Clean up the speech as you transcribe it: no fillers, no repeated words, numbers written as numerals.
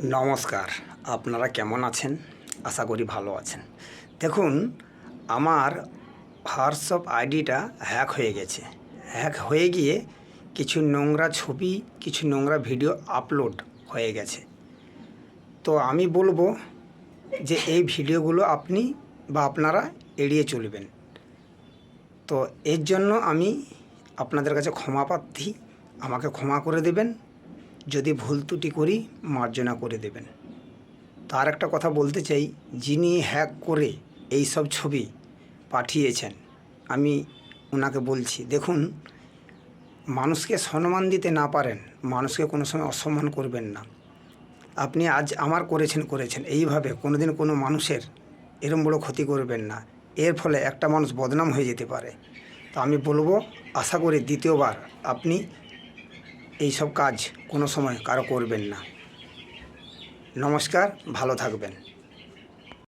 নমস্কার। আপনারা কেমন আছেন? আশা করি ভালো আছেন। দেখুন, আমার হোয়াটসঅ্যাপ আইডিটা হ্যাক হয়ে গেছে। হ্যাক হয়ে গিয়ে কিছু নোংরা ছবি, কিছু নোংরা ভিডিও আপলোড হয়ে গেছে। তো আমি বলবো যে এই ভিডিওগুলো আপনি বা আপনারা এড়িয়ে চলবেন। তো এর জন্য আমি আপনাদের কাছে ক্ষমা প্রার্থী। আমাকে ক্ষমা করে দেবেন। যদি ভুল ত্রুটি করি মার্জনা করে দেবেন। তার একটা কথা বলতে চাই, যিনি হ্যাক করে এই সব ছবি পাঠিয়েছেন, আমি ওনাকে বলছি, দেখুন, মানুষকে সম্মান দিতে না পারেন, মানুষকে কোনো সময় অসম্মান করবেন না। আপনি আজ আমার করেছেন এইভাবে কোনো দিন কোনো মানুষের এরম বড় ক্ষতি করবেন না। এর ফলে একটা মানুষ বদনাম হয়ে যেতে পারে। তো আমি বলবো, আশা করি দ্বিতীয়বার আপনি এই সব কাজ কোনো সময় কারো করবেন না। নমস্কার, ভালো থাকবেন।